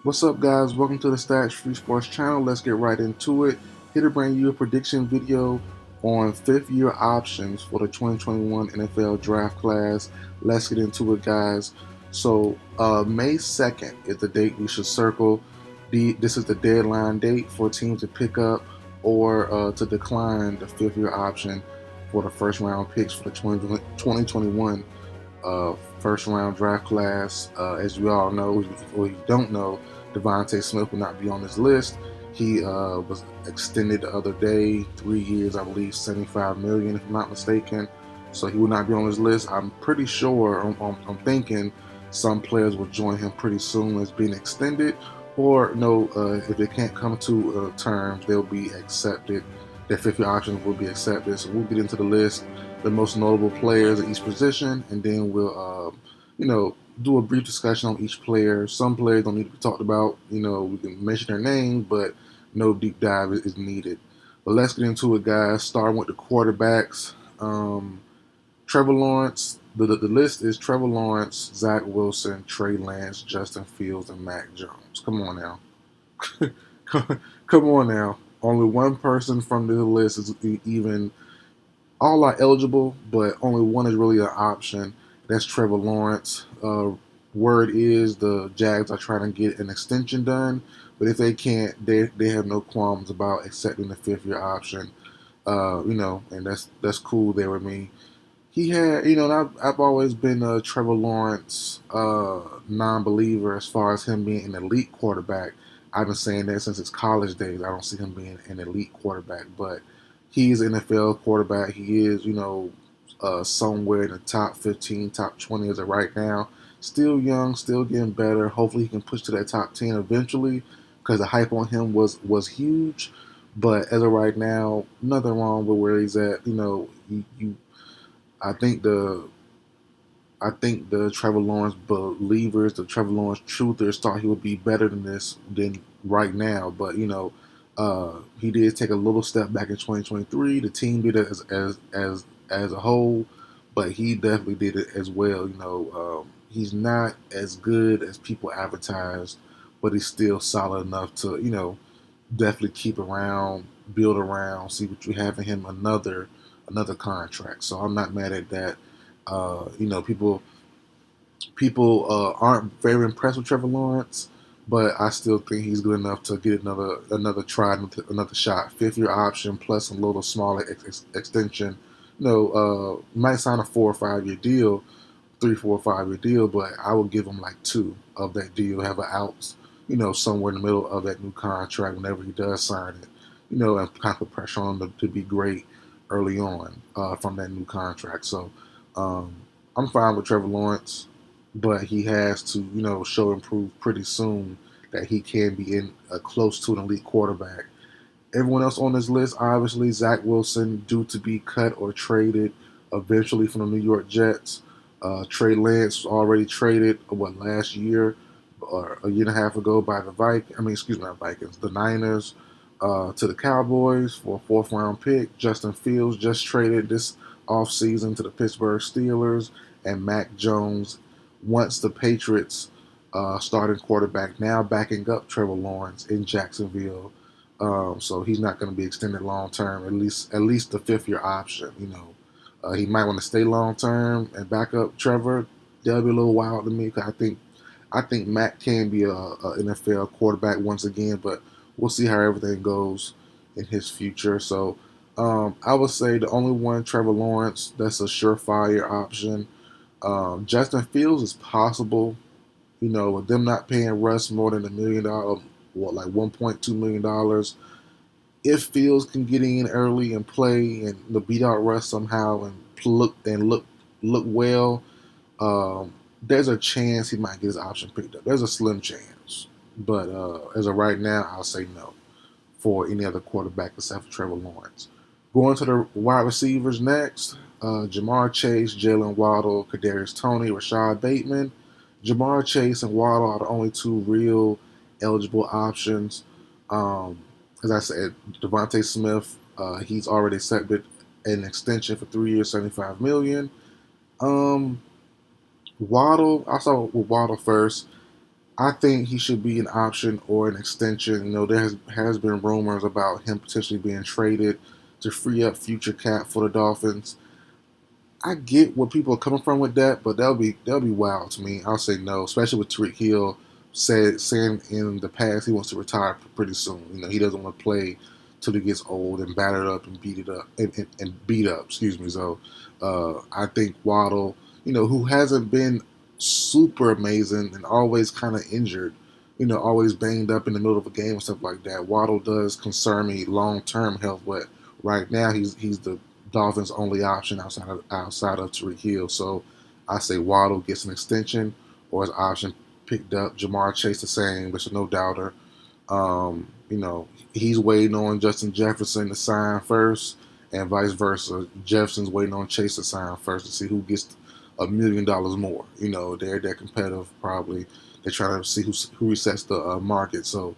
What's up, guys? Welcome to the Stats Free Sports channel. Let's get right into it. Here to bring you a prediction video on fifth year options for the 2021 NFL draft class. Let's get into it, guys. So, May 2nd is the date you should circle. This is the deadline date for teams to pick up or to decline the fifth year option for the first round picks for the 2021 first round draft class. As you all know, or you don't know, Devontae Smith will not be on this list. He was extended the other day, 3 years, I believe, $75 million, if I'm not mistaken. So he will not be on this list. I'm pretty sure. I'm thinking some players will join him pretty soon as being extended, or no, if they can't come to terms, they'll be accepted. Their fifth year options will be accepted. So we'll get into the list, the most notable players at each position, and then we'll, do a brief discussion on each player. Some players don't need to be talked about. We can mention their names, but no deep dive is needed. But let's get into it, guys. Starting with the quarterbacks. Trevor Lawrence. The list is Trevor Lawrence, Zach Wilson, Trey Lance, Justin Fields, and Mac Jones. Come on now. Come on now. Only one person from the list is even. All are eligible, but only one is really an option. That's Trevor Lawrence. Word is the Jags are trying to get an extension done, but if they can't, they have no qualms about accepting the fifth year option. And that's cool there with me. He had, I've always been a Trevor Lawrence non-believer as far as him being an elite quarterback. I've been saying that since his college days. I don't see him being an elite quarterback, but he's an NFL quarterback. He is, somewhere in the top 15, top 20 as of right now. Still young, still getting better. Hopefully, he can push to that top 10 eventually, because the hype on him was huge. But as of right now, nothing wrong with where he's at. You I think the Trevor Lawrence believers, the Trevor Lawrence truthers, thought he would be better than this than right now. But he did take a little step back in 2023. The team did it as a whole, but he definitely did it as well. He's not as good as people advertise, but he's still solid enough to definitely keep around, build around, see what you have in him. Another contract. So I'm not mad at that. People aren't very impressed with Trevor Lawrence, but I still think he's good enough to get another try, another shot. Fifth year option plus a little smaller extension. Might sign a 4 or 5 year deal, 3, 4, 5 year deal, but I will give him like 2 of that deal. Have an outs, somewhere in the middle of that new contract whenever he does sign it. And kind of put pressure on him to be great early on from that new contract. So I'm fine with Trevor Lawrence, but he has to, show and prove pretty soon that he can be close to an elite quarterback. Everyone else on this list, obviously, Zach Wilson, due to be cut or traded eventually from the New York Jets. Trey Lance was already traded, last year or a year and a half ago by the Vikings, the Niners, to the Cowboys for a 4th round pick. Justin Fields just traded this offseason to the Pittsburgh Steelers, and Mac Jones, once the Patriots starting quarterback, now backing up Trevor Lawrence in Jacksonville. So he's not going to be extended long term. At least the fifth year option. He might want to stay long term and back up Trevor. That'll be a little wild to me, because I think Mac can be a NFL quarterback once again, but we'll see how everything goes in his future. So I would say the only one, Trevor Lawrence, that's a surefire option. Justin Fields is possible, with them not paying Russ more than $1 million, like $1.2 million. If Fields can get in early and play and beat out Russ somehow and look well, there's a chance he might get his option picked up. There's a slim chance, but as of right now, I'll say no for any other quarterback except for Trevor Lawrence. Going to the wide receivers next, Jamar Chase, Jalen Waddle, Kadarius Toney, Rashad Bateman. Jamar Chase and Waddle are the only 2 real eligible options. As I said, Devontae Smith, he's already accepted an extension for 3 years, $75 million. Waddle, I'll start with Waddle first. I think he should be an option or an extension. There has been rumors about him potentially being traded to free up future cap for the Dolphins. I get where people are coming from with that, but that'll be wild to me. I'll say no, especially with Tariq Hill saying in the past he wants to retire pretty soon. He doesn't want to play till he gets old and battered up and beat it up and beat up. Excuse me. So I think Waddle, who hasn't been super amazing and always kind of injured, always banged up in the middle of a game and stuff like that. Waddle does concern me long term health, but right now he's the Dolphins' only option outside of Tariq Hill. So I say Waddle gets an extension or his option picked up. Jamar Chase the same, which is no doubter. He's waiting on Justin Jefferson to sign first, and vice versa. Jefferson's waiting on Chase to sign first to see who gets $1 million more. They're competitive. Probably they're trying to see who resets the market. So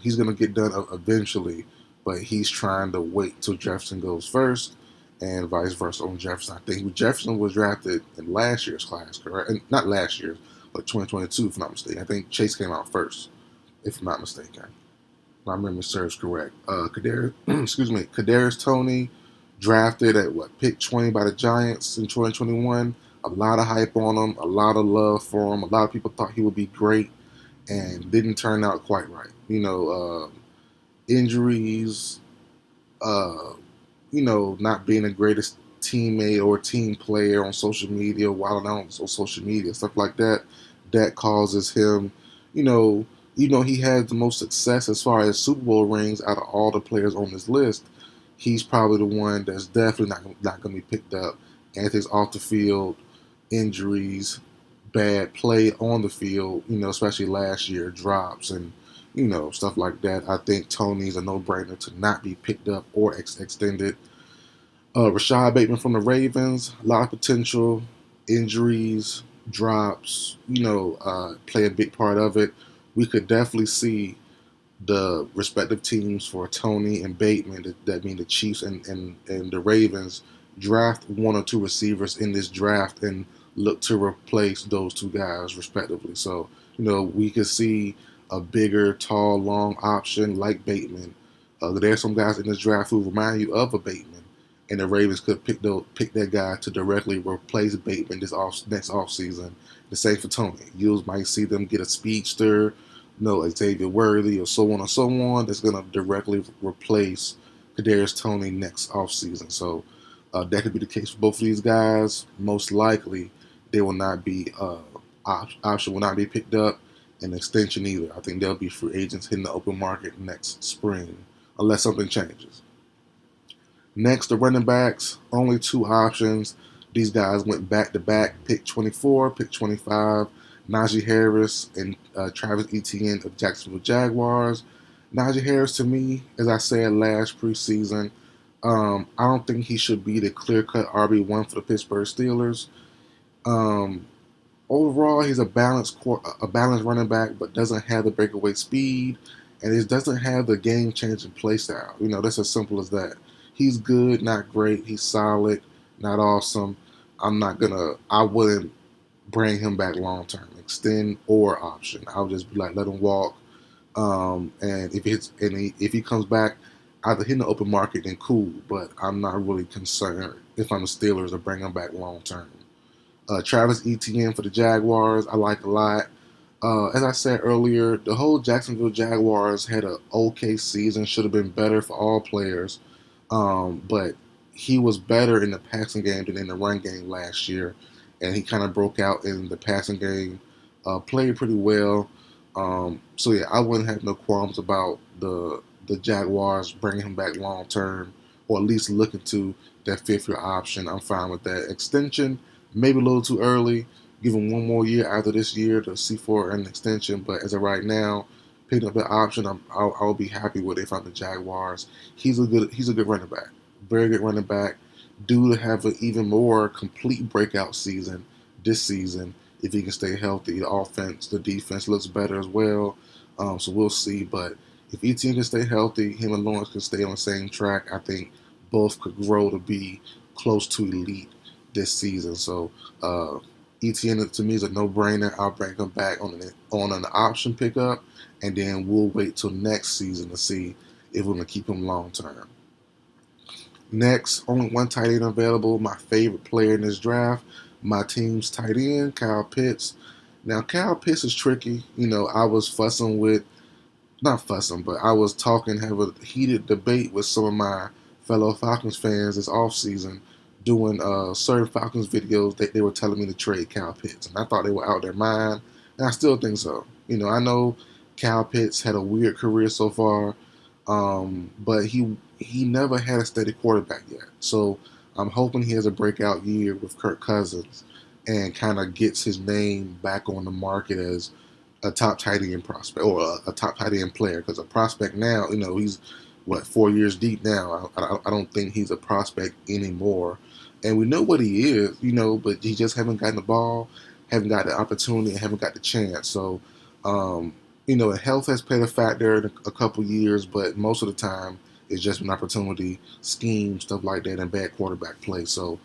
he's gonna get done eventually, but he's trying to wait till Jefferson goes first, and vice versa on Jefferson. I think Jefferson was drafted in last year's class, correct? And not last year, but 2022, if I'm not mistaken. I think Chase came out first, if I'm not mistaken. My memory serves correct. Kadarius Toney, drafted at pick 20 by the Giants in 2021. A lot of hype on him, a lot of love for him. A lot of people thought he would be great, and didn't turn out quite right. Injuries, uh, not being the greatest teammate or team player on social media, wilding out on social media, stuff like that, that causes him, you know, he has the most success as far as Super Bowl rings out of all the players on this list. He's probably the one that's definitely not going to be picked up. Antics off the field, injuries, bad play on the field, especially last year, drops and stuff like that. I think Tony's a no-brainer to not be picked up or extended. Rashad Bateman from the Ravens, a lot of potential, injuries, drops, play a big part of it. We could definitely see the respective teams for Tony and Bateman, that mean the Chiefs and the Ravens, draft one or two receivers in this draft and look to replace those two guys respectively. So, we could see a bigger, tall, long option like Bateman. There's some guys in this draft who remind you of a Bateman, and the Ravens could pick that guy to directly replace Bateman next off season. The same for Tony. You might see them get a speedster, Xavier Worthy, or so on and so on, that's going to directly replace Kadarius Toney next offseason. So that could be the case for both of these guys. Most likely, they will not be option will not be picked up, and extension either. I think they'll be free agents hitting the open market next spring, unless something changes. Next, the running backs, only two options. These guys went back to back, pick 24, pick 25. Najee Harris and Travis Etienne of Jacksonville Jaguars. Najee Harris, to me, as I said last preseason, I don't think he should be the clear-cut RB1 for the Pittsburgh Steelers. Um, Overall, he's a balanced running back, but doesn't have the breakaway speed, and he doesn't have the game-changing play style. That's as simple as that. He's good, not great. He's solid, not awesome. I wouldn't bring him back long term, extend or option. I'll just be like, let him walk. And if he comes back, either hitting the open market, then cool. But I'm not really concerned if I'm the Steelers to bring him back long term. Travis Etienne for the Jaguars, I like a lot. As I said earlier, the whole Jacksonville Jaguars had an okay season. Should have been better for all players. But he was better in the passing game than in the run game last year, and he kind of broke out in the passing game, played pretty well. So yeah, I wouldn't have no qualms about the Jaguars bringing him back long term, or at least looking to that 5th-year option. I'm fine with that. Extension, maybe a little too early. Give him one more year after this year to see for an extension. But as of right now, picking up that option, I'll be happy with it if I'm the Jaguars. He's a good running back, very good running back. Due to have an even more complete breakout season this season if he can stay healthy. The offense, the defense looks better as well. So we'll see. But if Etienne can stay healthy, him and Lawrence can stay on the same track, I think both could grow to be close to elite this season. So ETN to me is a no-brainer. I'll bring him back on an option pickup, and then we'll wait till next season to see if we're gonna keep him long term. Next, only one tight end available. My favorite player in this draft, my team's tight end, Kyle Pitts. Now, Kyle Pitts is tricky. I was fussing with, not fussing, but I was talking, have a heated debate with some of my fellow Falcons fans this offseason doing certain Falcons videos that they were telling me to trade Kyle Pitts. And I thought they were out their mind, and I still think so. I know Kyle Pitts had a weird career so far, but he never had a steady quarterback yet. So I'm hoping he has a breakout year with Kirk Cousins and kind of gets his name back on the market as a top tight end prospect or a top tight end player. Because a prospect now, he's 4 years deep now. I don't think he's a prospect anymore. And we know what he is, but he just haven't gotten the ball, haven't got the opportunity, and haven't got the chance. So, health has played a factor in a couple years, but most of the time it's just an opportunity, scheme, stuff like that, and bad quarterback play. So,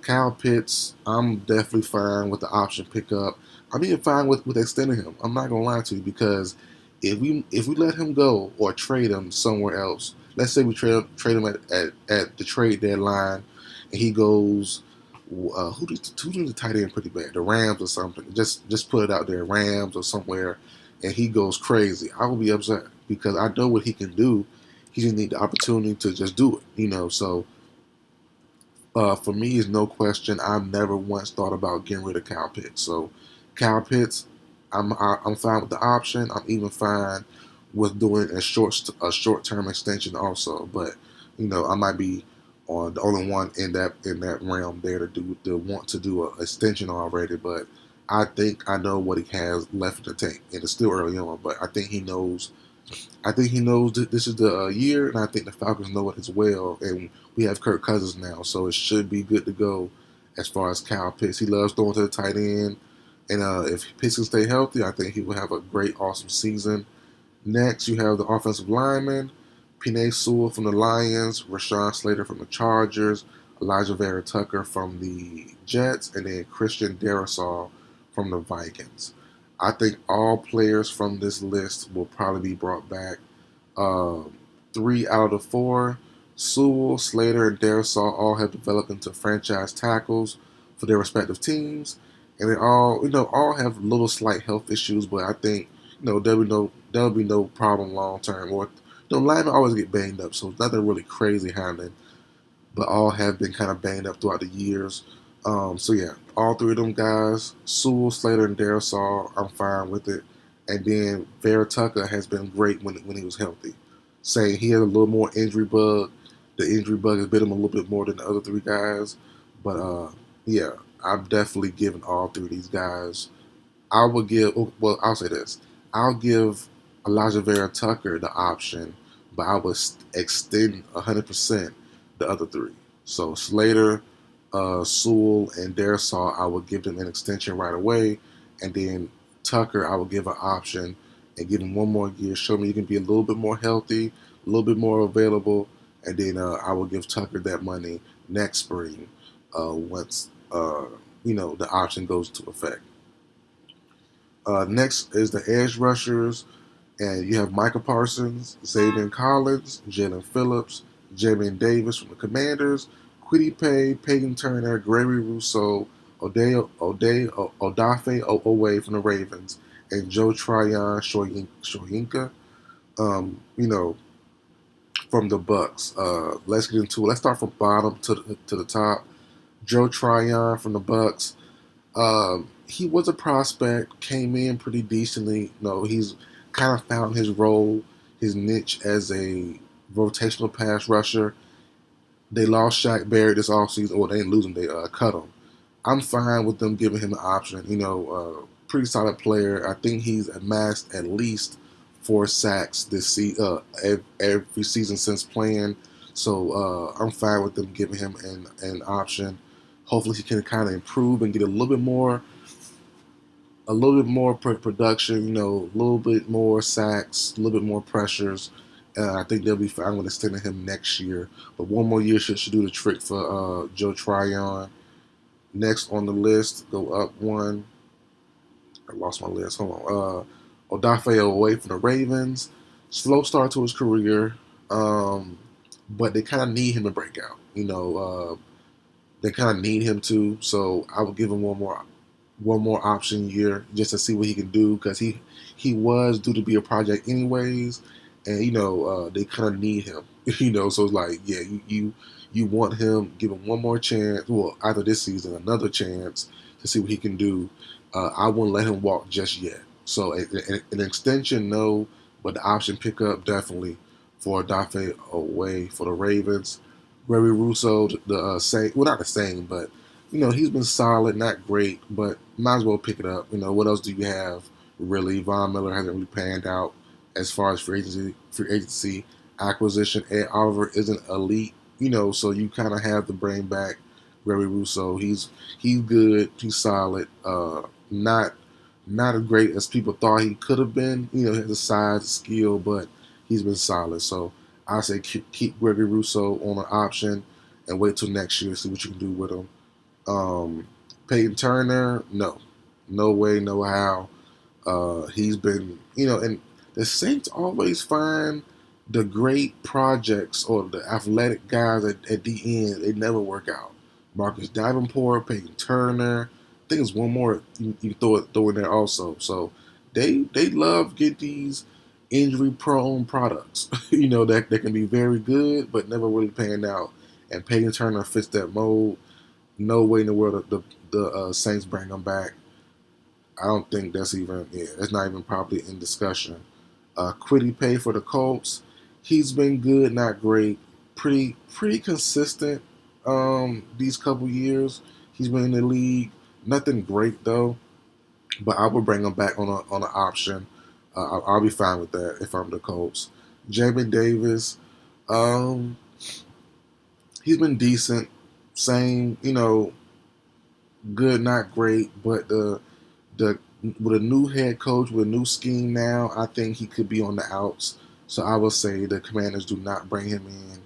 Kyle Pitts, I'm definitely fine with the option pickup. I'm even fine with extending him. I'm not gonna lie to you, because if we let him go or trade him somewhere else, let's say we trade him at the trade deadline, and he goes, who's the tight end pretty bad? The Rams or something. Just put it out there, Rams or somewhere, and he goes crazy. I will be upset because I know what he can do. He just need the opportunity to just do it. So for me, it's no question. I've never once thought about getting rid of Kyle Pitts. So Kyle Pitts, I'm fine with the option. I'm even fine with doing a short term extension also. But I might be on the only one in that realm there to want to do an extension already. But I think I know what he has left in the tank, and it's still early on. But I think he knows. I think he knows that this is the year, and I think the Falcons know it as well. And we have Kirk Cousins now, so it should be good to go as far as Kyle Pitts. He loves throwing to the tight end, and if Pitts can stay healthy, I think he will have a great, awesome season. Next, you have the offensive linemen, Penei Sewell from the Lions, Rashawn Slater from the Chargers, Elijah Vera Tucker from the Jets, and then Christian Darrisaw from the Vikings. I think all players from this list will probably be brought back. Um, 3 out of the four, Sewell, Slater, and Darrisaw all have developed into franchise tackles for their respective teams, and they all have little slight health issues. But I think there'll be no problem long term. Or linemen always get banged up, so nothing really crazy happening. But all have been kind of banged up throughout the years. So yeah, all three of them guys, Sewell, Slater, and Darrisaw, I'm fine with it. And then Vera Tucker has been great when he was healthy. Saying he had a little more injury bug. The injury bug has bit him a little bit more than the other three guys. But yeah, I'm definitely giving all three of these guys. I would give. Well, I'll say this. I'll give Elijah Vera Tucker the option, but I would extend 100% the other three. So Slater, Sewell, and Darrisaw, I would give them an extension right away, and then Tucker, I would give an option and give him one more year. Show me you can be a little bit more healthy, a little bit more available, and then I will give Tucker that money next spring once the option goes into effect. Next is the edge rushers, and you have Micah Parsons, Xavier Collins, Jalen Phillips, Jamin Davis from the Commanders, Quiddy Pay, Peyton Turner, Gregory Rousseau, Odafe Owe from the Ravens, and Joe Tryon Shoyinka. You know, from the Bucks. Let's get into it. Let's start from bottom to the top. Joe Tryon from the Bucks. He was a prospect, came in pretty decently. He's kind of found his role, his niche as a rotational pass rusher. They lost Shaq Barrett this offseason, or they didn't lose him, they cut him. I'm fine with them giving him an option. Pretty solid player. I think he's amassed at least 4 sacks this every season since playing. So I'm fine with them giving him an option. Hopefully he can kind of improve and get a little bit more production, a little bit more sacks, a little bit more pressures. I think they'll be fine with extending him next year. But one more year should do the trick for Joe Tryon. Next on the list, go up one. I lost my list. Hold on. Odafe away from the Ravens. Slow start to his career, but they kind of need him to break out. They kind of need him to. So I would give him one more option year just to see what he can do because he was due to be a project anyways, and they kind of need him. So it's like yeah, you want him, give him one more chance. Well, after this season, another chance to see what he can do. I wouldn't let him walk just yet. So an extension, no, but the option pickup definitely for Dafe away for the Ravens. Ray Russo, the same, well not the same, but he's been solid, not great, but might as well pick it up. What else do you have? Really, Von Miller hasn't really panned out as far as free agency acquisition. Ed Oliver isn't elite, so you kind of have to bring back Ray Russo. He's good, he's solid. Not as great as people thought he could have been. He has the size, skill, but he's been solid. So I say keep Gregory Russo on an option and wait till next year to see what you can do with him. Peyton Turner, no way, no how. He's been, and the Saints always find the great projects or the athletic guys at the end. They never work out. Marcus Davenport, Peyton Turner. I think there's one more you throw in there also. So they love get these injury prone products. That can be very good but never really pan out. And Peyton Turner fits that mold. No way in the world the Saints bring him back. I don't think that's not even probably in discussion. Quiddy Pay for the Colts. He's been good, not great. Pretty consistent these couple years. He's been in the league. Nothing great though, but I would bring him back on an option. I'll be fine with that if I'm the Colts. Jamie Davis, um, he's been decent. Same, good, not great, but the with a new head coach with a new scheme now, I think he could be on the outs. So I would say the Commanders do not bring him in.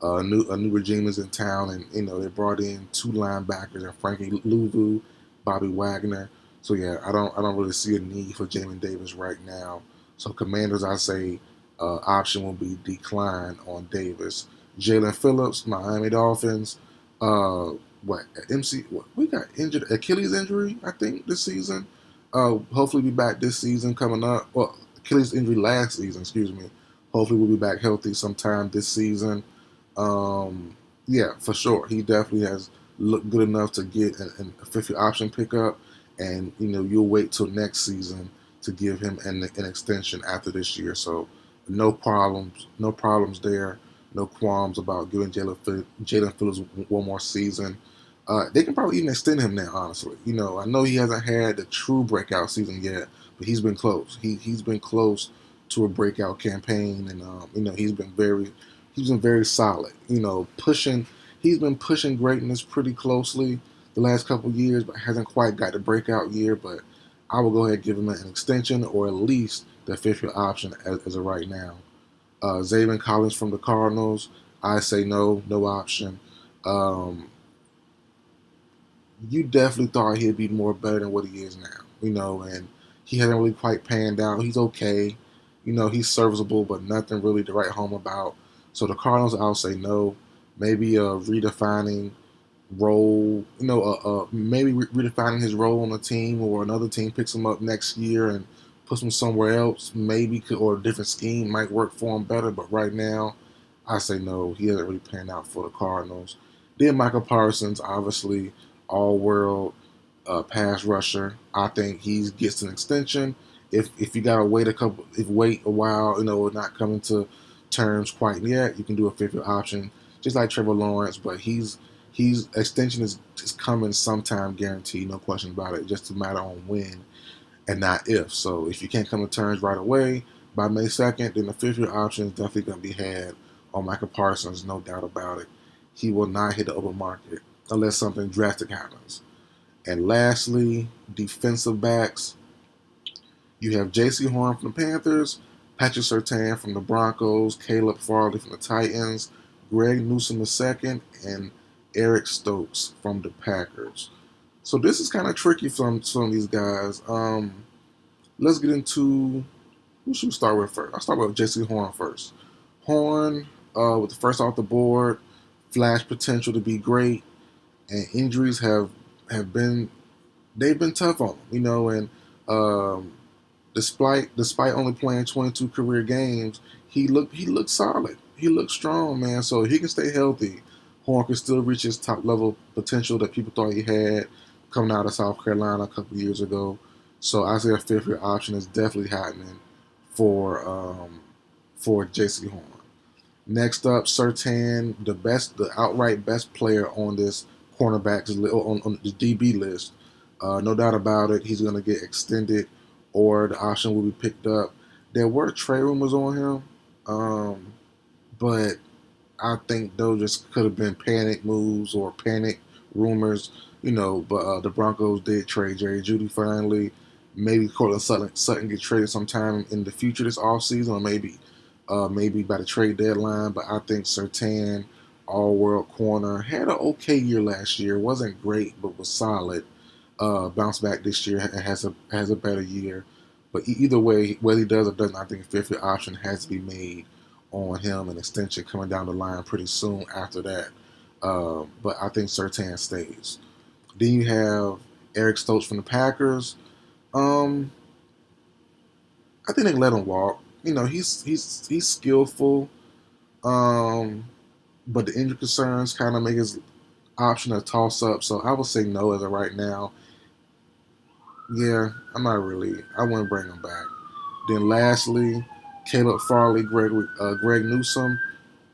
A new regime is in town, and they brought in two linebackers and Frankie Louvu, Bobby Wagner. So yeah, I don't really see a need for Jamin Davis right now. So Commanders, I say option will be decline on Davis. Jalen Phillips, Miami Dolphins. What MC? What, we got injured Achilles injury, I think this season. Hopefully be back this season coming up. Well, Achilles injury last season, excuse me. Hopefully we'll be back healthy sometime this season. Yeah, for sure. He definitely has looked good enough to get a 50 option pickup, and you'll wait till next season to give him an extension after this year. So no problems there. No qualms about giving Jalen Phillips one more season. They can probably even extend him now. Honestly, I know he hasn't had the true breakout season yet, but he's been close. He's been close to a breakout campaign, and he's been very solid. Pushing. He's been pushing greatness pretty closely the last couple of years, but hasn't quite got the breakout year. But I will go ahead and give him an extension or at least the fifth-year option as of right now. Zayvon Collins from the Cardinals, I say no option. Um, you definitely thought he'd be more better than what he is now, and he hasn't really quite panned out. He's okay, he's serviceable, but nothing really to write home about. So the Cardinals, I'll say no. Maybe redefining role, maybe redefining his role on the team, or another team picks him up next year and puts him somewhere else. Maybe or a different scheme might work for him better. But right now, I say no. He hasn't really panned out for the Cardinals. Then Michael Parsons, obviously all-world pass rusher. I think he gets an extension. If you gotta wait a while, not coming to terms quite yet, you can do a fifth year option, just like Trevor Lawrence. But he's extension is coming sometime, guaranteed, no question about it. Just a matter on when and not if. So if you can't come to terms right away by May 2nd, then the fifth year option is definitely going to be had on Michael Parsons, no doubt about it. He will not hit the open market unless something drastic happens. And lastly, defensive backs. You have J.C. Horn from the Panthers, Patrick Surtain from the Broncos, Caleb Farley from the Titans, Greg Newsome II, and Eric Stokes from the Packers. So this is kind of tricky from some of these guys. Let's get into who should we start with first? I'll start with Jesse Horn first. Horn, with the first off the board, flash potential to be great, and injuries have been they've been tough on him, and um, despite only playing 22 career games, he looked solid. He looked strong, man. So if he can stay healthy, Horn can still reach his top level potential that people thought he had coming out of South Carolina a couple years ago. So I say a fifth year option is definitely happening for J.C. Horn. Next up, Surtain, the outright best player on this cornerbacks on the DB list. No doubt about it, he's going to get extended, or the option will be picked up. There were trade rumors on him, but I think those just could have been panic moves or panic rumors, But the Broncos did trade Jerry Jeudy finally. Maybe Cortland Sutton get traded sometime in the future this offseason, or maybe by the trade deadline. But I think Surtain, all-world corner, had an okay year last year. Wasn't great, but was solid. Bounce back this year, has a better year. But either way, whether he does or doesn't, I think a fifth-year option has to be made on him, an extension coming down the line pretty soon after that. But I think Surtain stays. Then you have Eric Stokes from the Packers. Um, I think they let him walk. He's skillful, um, but the injury concerns kind of make his option a toss up. So I would say no as of right now. Yeah, I'm not really. I wouldn't bring him back. Then lastly, Caleb Farley, Greg Newsome.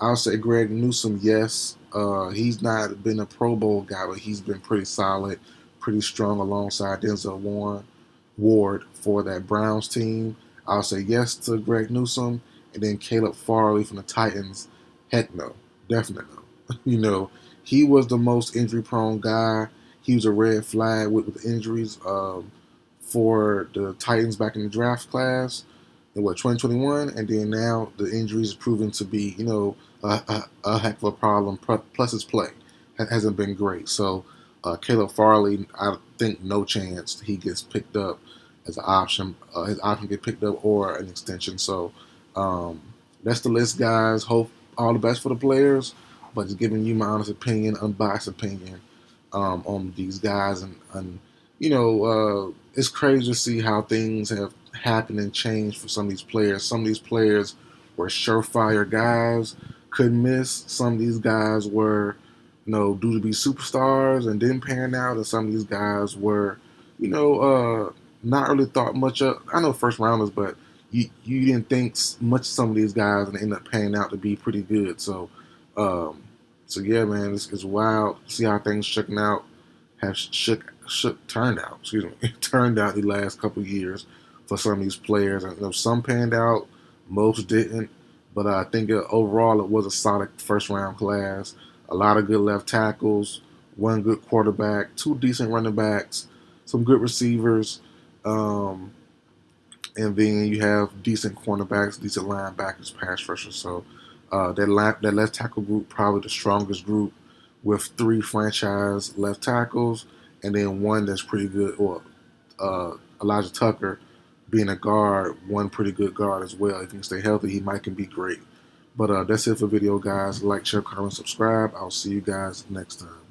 I'll say Greg Newsome, yes. He's not been a Pro Bowl guy, but he's been pretty solid, pretty strong alongside Denzel Ward for that Browns team. I'll say yes to Greg Newsome. And then Caleb Farley from the Titans, heck no. Definitely no. He was the most injury prone guy. He was a red flag with injuries for the Titans back in the draft class in 2021, and then now the injuries have proven to be a heck of a problem. Plus his play hasn't been great. So Caleb Farley, I think no chance he gets picked up as an option. His option get picked up or an extension. So that's the list, guys. Hope all the best for the players, but just giving you my honest opinion, unbiased opinion on these guys, and it's crazy to see how things have happened and changed for some of these players. Some of these players were surefire guys, couldn't miss. Some of these guys were, due to be superstars and didn't pan out, and some of these guys were, not really thought much of. I know first rounders, but you didn't think much of some of these guys, and end up panning out to be pretty good. So yeah, man, it's wild. See how things shooking out, have turned out. Excuse me, turned out the last couple of years for some of these players. And some panned out, most didn't. But I think overall it was a solid first round class. A lot of good left tackles, one good quarterback, two decent running backs, some good receivers, and then you have decent cornerbacks, decent linebackers, pass rushers. So that left tackle group probably the strongest group, with three franchise left tackles and then one that's pretty good, or Elijah Tucker being a guard, one pretty good guard as well. If he can stay healthy, he can be great. But that's it for the video, guys. Like, share, comment, subscribe. I'll see you guys next time.